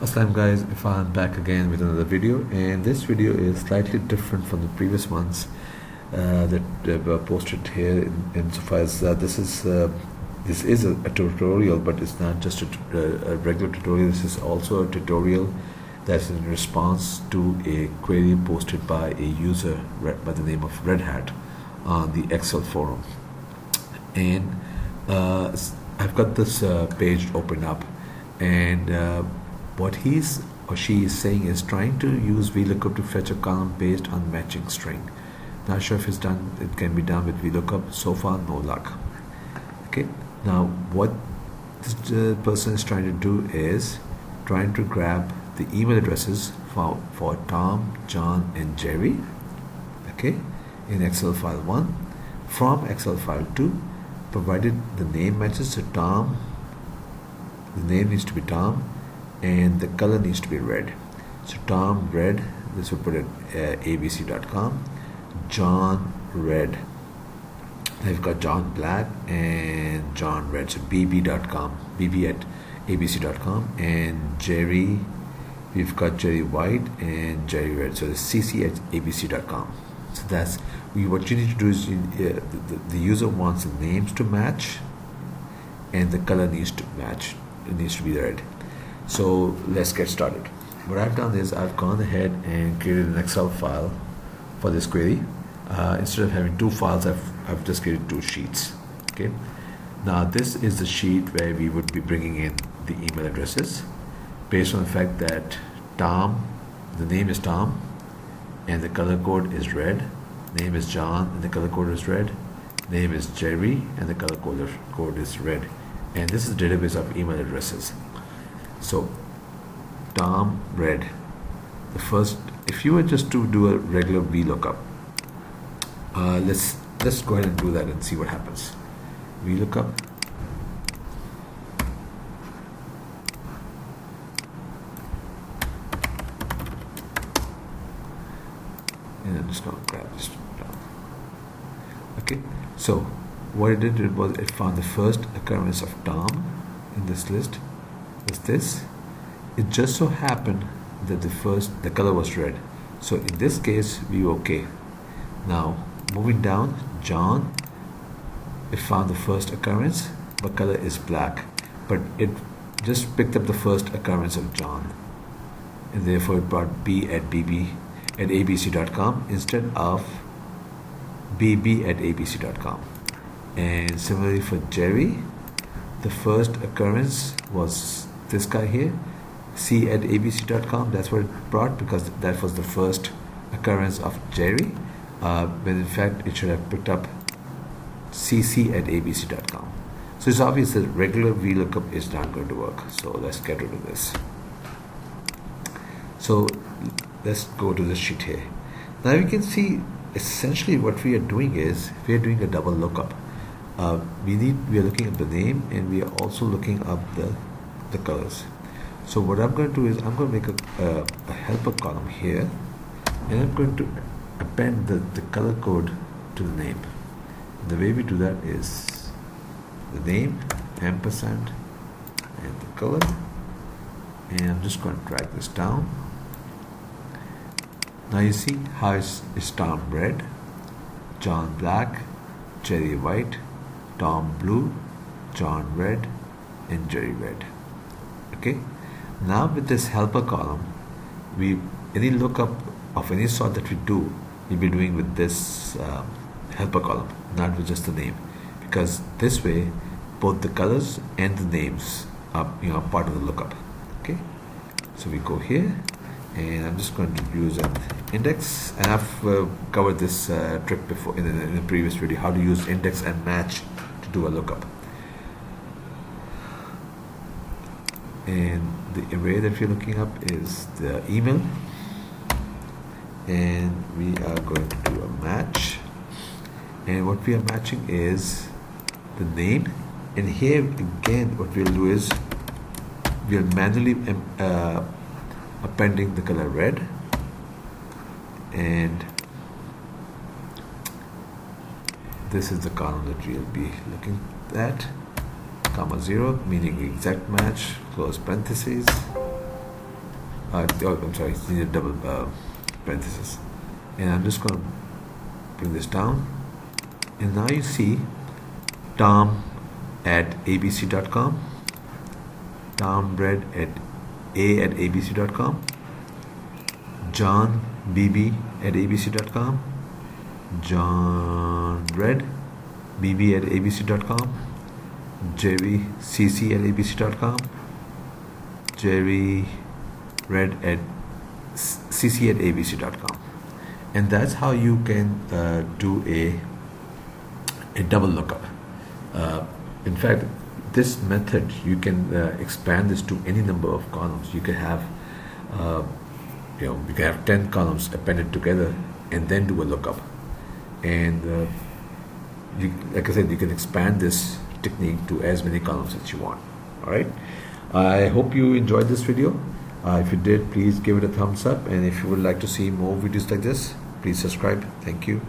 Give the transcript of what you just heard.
Assalamu guys, if I'm back again with another video, and this video is slightly different from the previous ones that were posted here insofar as this is a tutorial, but it's not just a regular tutorial. This is also a tutorial that's in response to a query posted by a user by the name of Red Hat on the ExcelForum. And I've got this page open up, and what he's or she is saying is trying to use Vlookup to fetch a column based on matching string. Not sure if it can be done with Vlookup. So far, no luck. Okay. Now, what this person is trying to do is trying to grab the email addresses for Tom, John, and Jerry. Okay, in Excel file 1 from Excel file 2, provided the name matches to Tom. The name needs to be Tom, and the color needs to be red. So Tom red, this will put it abc.com. John red, I've got John black and John red, so bb.com, bb at abc.com. And Jerry, we've got Jerry white and Jerry red, so the cc at abc.com. So that's what you need to do is the user wants the names to match and the color needs to match. It needs to be red. So let's get started. What I've done is I've gone ahead and created an Excel file for this query. Instead of having two files, I've just created two sheets. Okay. Now this is the sheet where we would be bringing in the email addresses based on the fact that Tom, the name is Tom, and the color code is red. Name is John, and the color code is red. Name is Jerry, and the color code is red. And this is the database of email addresses. So Tom red, the first, if you were just to do a regular VLOOKUP, let's go ahead and do that and see what happens. VLOOKUP, and I'm just going to grab this down. Okay, so what it did was it found the first occurrence of Tom in this list was this. It just so happened that the color was red, so in this case we were okay. Now moving down, John, it found the first occurrence but color is black, but it just picked up the first occurrence of John, and therefore it brought b at abc.com instead of bb at abc.com. And similarly for Jerry, the first occurrence was this guy here, c at abc.com. That's what it brought because that was the first occurrence of Jerry, when in fact it should have picked up cc at abc.com. So it's obvious that regular VLOOKUP is not going to work. So let's get rid of this. So let's go to this sheet here. Now you can see essentially what we are doing is we are doing a double lookup. We are looking at the name, and we are also looking up the colors. So what I'm going to do is I'm going to make a helper column here, and I'm going to append the color code to the name. And the way we do that is the name, ampersand, and the color. And I'm just going to drag this down. Now you see how it's Tom red, John black, Jerry white, Tom blue, John red, and Jerry red. Okay. Now with this helper column, any lookup of any sort that we do, we'll be doing with this helper column, not with just the name, because this way both the colors and the names are part of the lookup. Okay. So we go here, and I'm just going to use an index, and I've covered this trick before in the previous video, how to use index and match to do a lookup. And the array that we're looking up is the email, and we are going to do a match, and what we are matching is the name. And here again what we'll do is we'll manually appending the color red, and this is the column that we'll be looking at, comma 0, meaning exact match, close parentheses, I'm sorry, you need a double parenthesis. And I'm just going to bring this down. And now you see Tom at abc.com, Tom at abc.com, John bb at abc.com, John bb at abc.com, Jerry cc at abc.com, Jerry red at cc at abc.com. And that's how you can do a double lookup. In fact, this method, you can expand this to any number of columns. You can have you can have 10 columns appended together and then do a lookup. And like I said, you can expand this technique to as many columns as you want. All right, I hope you enjoyed this video. If you did, please give it a thumbs up, and if you would like to see more videos like this, please subscribe. Thank you.